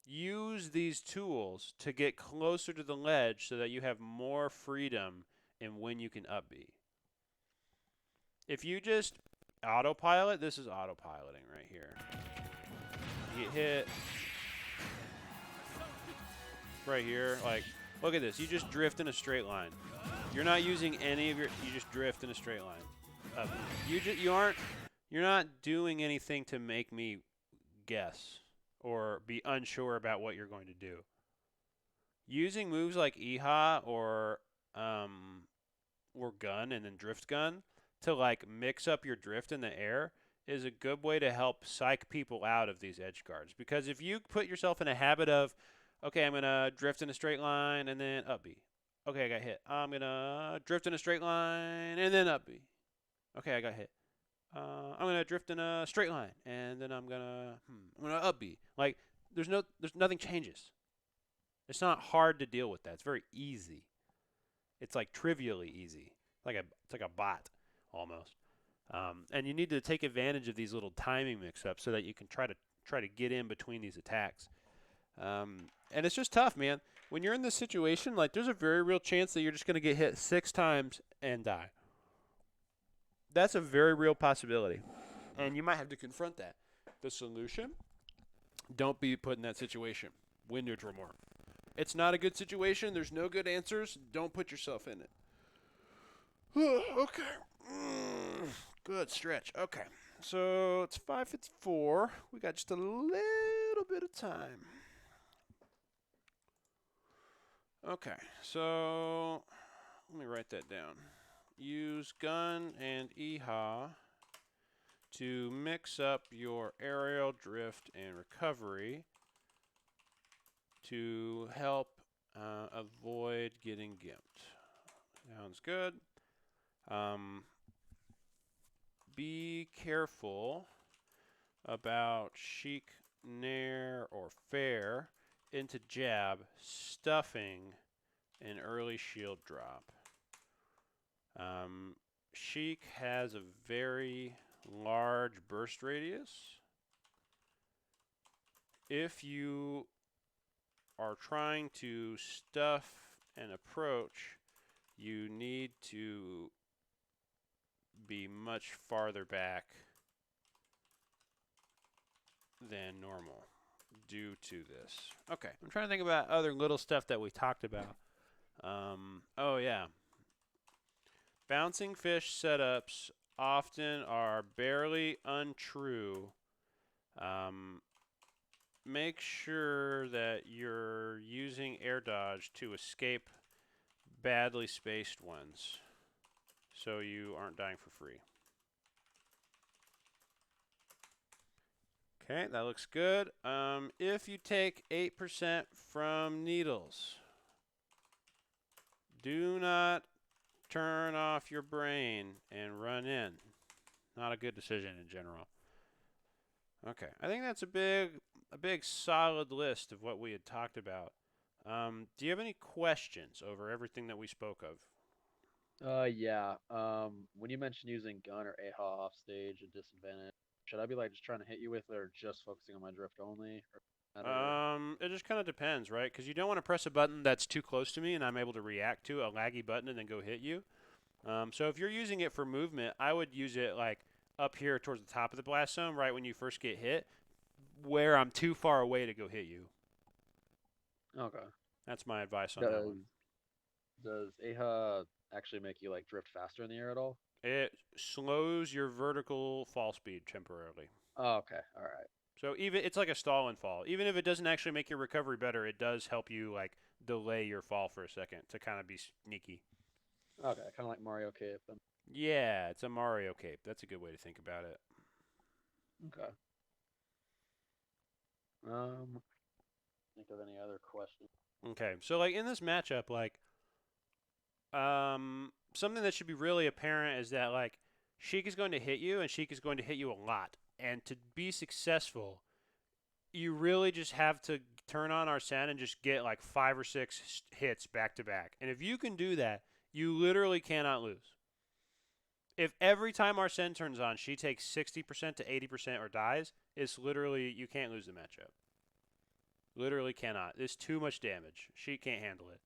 Use these tools to get closer to the ledge so that you have more freedom in when you can up B. If you just autopilot, this is autopiloting right here. You get hit right here. Like, look at this. You just drift in a straight line. You're not using any of your. You just drift in a straight line. Up. You're not doing anything to make me guess or be unsure about what you're going to do. Using moves like EHA or gun and then drift gun to like mix up your drift in the air is a good way to help psych people out of these edge guards. Because if you put yourself in a habit of, okay, I'm going to drift in a straight line and then up B. Okay, I got hit. I'm going to drift in a straight line and then up B. Okay, I got hit. I'm going to drift in a straight line and then I'm going to up B. Like, there's nothing changes. It's not hard to deal with that. It's very easy. It's like trivially easy. It's like a bot almost. And you need to take advantage of these little timing mix-ups so that you can try to get in between these attacks. And it's just tough, man. When you're in this situation, like there's a very real chance that you're just going to get hit 6 times and die. That's a very real possibility. And you might have to confront that. The solution? Don't be put in that situation. Win neutral more. It's not a good situation. There's no good answers. Don't put yourself in it. Okay. Good stretch. Okay. So it's 5:54. We got just a little bit of time. Okay. So let me write that down. Use gun and EHA to mix up your aerial drift and recovery to help avoid getting gimped. Sounds good. Be careful about chic, nair, or fair into jab, stuffing an early shield drop. Chic has a very large burst radius. If you are trying to stuff an approach, you need to be much farther back than normal due to this. Okay, I'm trying to think about other little stuff that we talked about. Oh yeah. Bouncing fish setups often are barely untrue. Make sure that you're using air dodge to escape badly spaced ones so you aren't dying for free. Okay, that looks good. If you take 8% from needles, do not turn off your brain and run in. Not a good decision in general. Okay, I think that's a big solid list of what we had talked about. Do you have any questions over everything that we spoke of? Yeah. When you mentioned using gun or AHA off stage and disadvantage, should I be like just trying to hit you with it or just focusing on my drift only? It just kind of depends, right? Because you don't want to press a button that's too close to me and I'm able to react to a laggy button and then go hit you. So if you're using it for movement, I would use it like up here towards the top of the blast zone, right when you first get hit, where I'm too far away to go hit you. Okay. That's my advice on that Does one. does AHA actually make you like drift faster in the air at all? It slows your vertical fall speed temporarily. Oh, okay. All right. So even it's like a stall and fall. Even if it doesn't actually make your recovery better, it does help you like delay your fall for a second to kind of be sneaky. Okay. Kind of like Mario Cape. Then. Yeah, it's a Mario cape. That's a good way to think about it. Okay. Think of any other questions? Okay, so like in this matchup, like something that should be really apparent is that like Sheik is going to hit you, and Sheik is going to hit you a lot. And to be successful, you really just have to turn on Arsene and just get like 5 or 6 hits back to back. And if you can do that, you literally cannot lose. If every time Arsene turns on, she takes 60% to 80% or dies, it's literally, you can't lose the matchup. Literally cannot. It's too much damage. She can't handle it.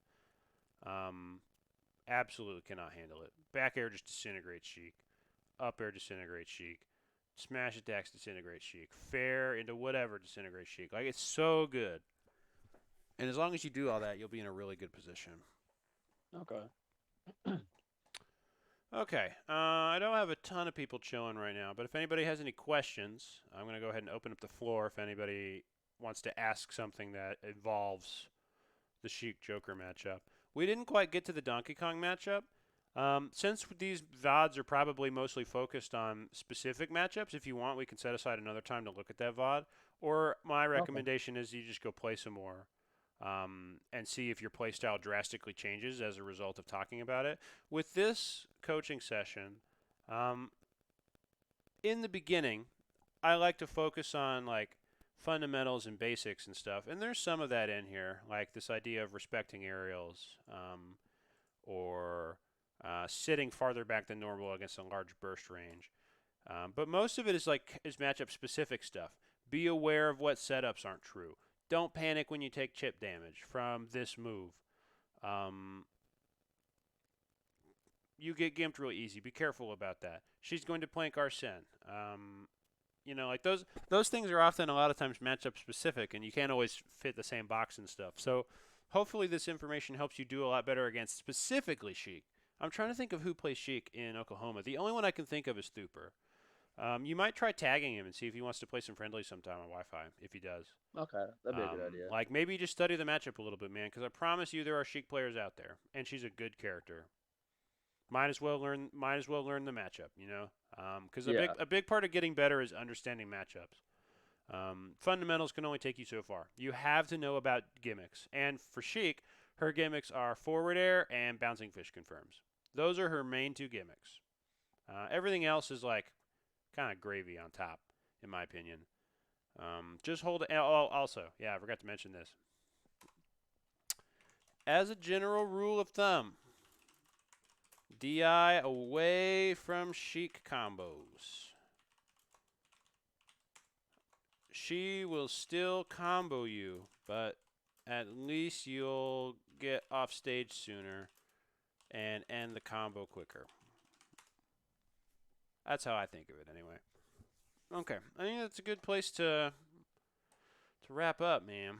Absolutely cannot handle it. Back air just disintegrates Sheik. Up air disintegrates Sheik. Smash attacks disintegrate Sheik. Fair into whatever disintegrates Sheik. Like, it's so good. And as long as you do all that, you'll be in a really good position. Okay. Okay. I don't have a ton of people chilling right now, but if anybody has any questions, I'm going to go ahead and open up the floor if anybody wants to ask something that involves the Sheik Joker matchup. We didn't quite get to the Donkey Kong matchup. Since these VODs are probably mostly focused on specific matchups, if you want, we can set aside another time to look at that VOD. Or my Okay. recommendation is you just go play some more and see if your playstyle drastically changes as a result of talking about it. With this coaching session, um, in the beginning, I like to focus on like fundamentals and basics and stuff, and there's some of that in here, like this idea of respecting aerials, or sitting farther back than normal against a large burst range. But most of it is matchup specific stuff. Be aware of what setups aren't true. Don't panic when you take chip damage from this move. Um, you get gimped real easy. Be careful about that. She's going to plank Arsene. Like those things are often a lot of times matchup specific, and you can't always fit the same box and stuff. So hopefully this information helps you do a lot better against specifically Sheik. I'm trying to think of who plays Sheik in Oklahoma. The only one I can think of is Thuper. You might try tagging him and see if he wants to play some friendly sometime on Wi-Fi. If he does, Okay. That'd be a good idea. like maybe just study the matchup a little bit, man. Because I promise you, there are Sheik players out there, and she's a good character. Might as well learn. Might as well learn the matchup. Because Yeah. a big part of getting better is understanding matchups. Fundamentals can only take you so far. You have to know about gimmicks. And for Sheik, her gimmicks are forward air and bouncing fish confirms. Those are her main 2 gimmicks. Everything else is like kind of gravy on top, in my opinion. Just hold it. Oh, also, yeah, I forgot to mention this. As a general rule of thumb, DI away from Sheik combos. She will still combo you, but at least you'll get off stage sooner and end the combo quicker. That's how I think of it, anyway. Okay, I think that's a good place to wrap up, man.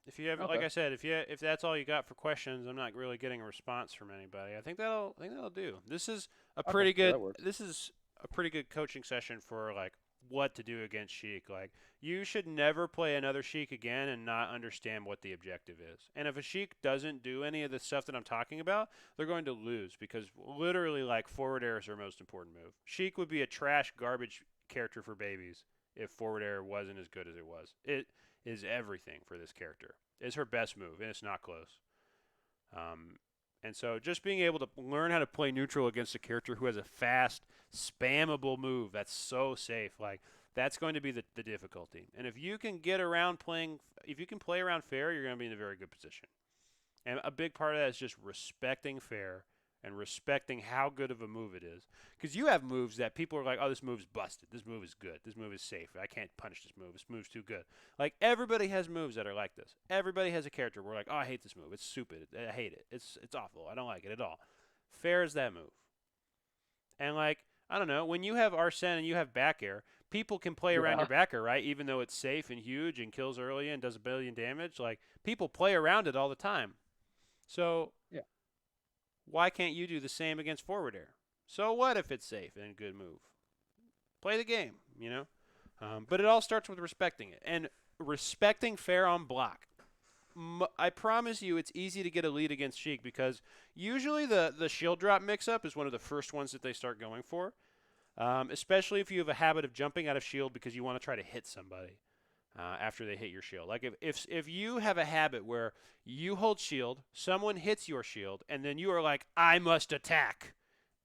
If you have, like Okay. I said, if that's all you got for questions, I'm not really getting a response from anybody. I think that'll do. Okay. Yeah, that works. This is a pretty good coaching session for like what to do against Sheik. Like you should never play another Sheik again and not understand what the objective is. And if a Sheik doesn't do any of the stuff that I'm talking about, they're going to lose because literally like forward air is their most important move. Sheik would be a trash garbage character for babies if forward air wasn't as good as it was. It is everything for this character. It's her best move, and it's not close. Um, and so just being able to learn how to play neutral against a character who has a fast, spammable move that's so safe, like that's going to be the difficulty. And if you can get around playing, if you can play around fair, you're going to be in a very good position. And a big part of that is just respecting fair and respecting how good of a move it is. Because you have moves that people are like, oh, this move's busted. This move is good. This move is safe. I can't punish this move. This move's too good. Like, everybody has moves that are like this. Everybody has a character where like, oh, I hate this move. It's stupid. I hate it. It's awful. I don't like it at all. Fair is that move. And like, I don't know, when you have Arsene and you have back air, people can play around Yeah. your back air, right? Even though it's safe and huge and kills early and does a billion damage, like people play around it all the time. So Yeah. why can't you do the same against forward air? So what if it's safe and a good move? Play the game, you know. But it all starts with respecting it and respecting fair on block. I promise you, it's easy to get a lead against Sheik because usually the shield drop mix-up is one of the first ones that they start going for. Especially if you have a habit of jumping out of shield because you want to try to hit somebody after they hit your shield. Like if you have a habit where you hold shield, someone hits your shield, and then you are like, I must attack.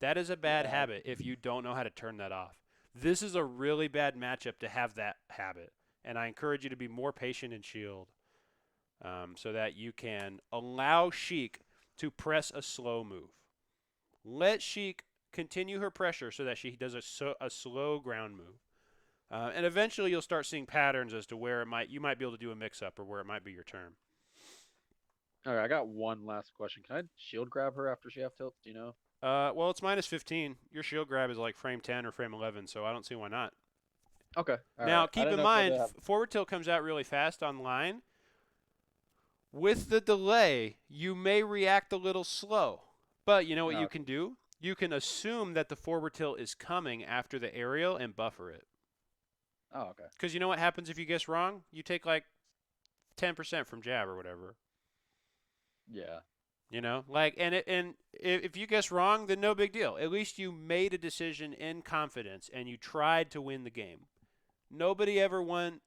That is a bad Yeah. habit if you don't know how to turn that off. This is a really bad matchup to have that habit, and I encourage you to be more patient in shield so that you can allow Sheik to press a slow move. Let Sheik continue her pressure so that she does a slow ground move. And eventually you'll start seeing patterns as to where you might be able to do a mix-up or where it might be your turn. All right, I got one last question. Can I shield grab her after she half tilts? Do you know? Well, it's minus 15. Your shield grab is like frame 10 or frame 11, so I don't see why not. Okay. All Now, right. I keep didn't in know if you had mind, to have. forward tilt comes out really fast online. With the delay, you may react a little slow. But you know what Oh, you okay. can do? You can assume that the forward tilt is coming after the aerial and buffer it. Oh, okay. Because you know what happens if you guess wrong? You take like 10% from jab or whatever. Yeah. You know, like, and if you guess wrong, then no big deal. At least you made a decision in confidence and you tried to win the game. Nobody ever won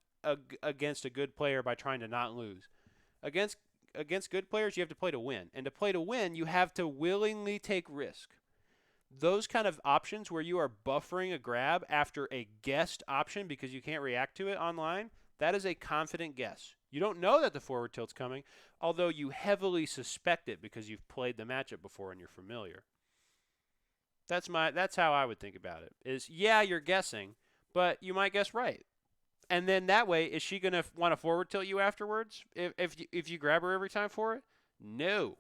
against a good player by trying to not lose. Against against good players, you have to play to win, and to play to win, you have to willingly take risk. Those kind of options where you are buffering a grab after a guessed option because you can't react to it online, that is a confident guess. You don't know that the forward tilt's coming, although you heavily suspect it because you've played the matchup before and you're familiar. That's how I would think about it. Is yeah, you're guessing, but you might guess right. And then that way, is she going to want to forward tilt you afterwards if you grab her every time for it? No.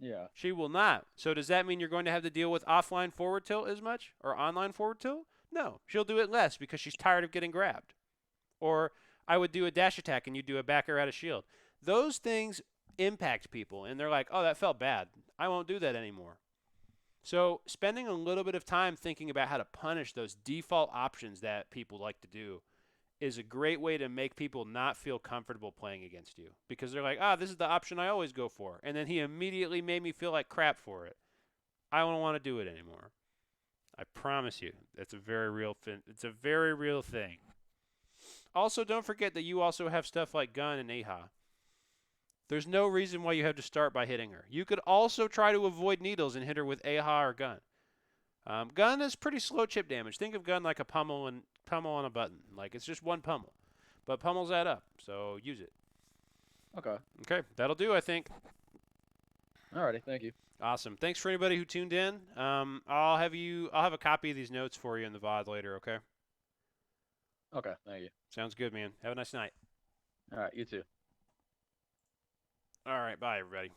Yeah. She will not. So does that mean you're going to have to deal with offline forward tilt as much or online forward tilt? No. She'll do it less because she's tired of getting grabbed. Or I would do a dash attack and you do a backer out of shield. Those things impact people and they're like, "Oh, that felt bad. I won't do that anymore." So, spending a little bit of time thinking about how to punish those default options that people like to do is a great way to make people not feel comfortable playing against you because they're like, this is the option I always go for. And then he immediately made me feel like crap for it. I don't want to do it anymore. I promise you, that's a very real thing. It's a very real thing. Also, don't forget that you also have stuff like gun and AHA. There's no reason why you have to start by hitting her. You could also try to avoid needles and hit her with AHA or gun. Gun is pretty slow chip damage. Think of gun like a pummel on a button. Like it's just one pummel. But pummels add up, so use it. Okay. Okay, that'll do, I think. Alrighty. Thank you. Awesome. Thanks for anybody who tuned in. I'll have a copy of these notes for you in the VOD later, okay? Okay. Thank you. Sounds good, man. Have a nice night. All right. You too. All right, bye everybody.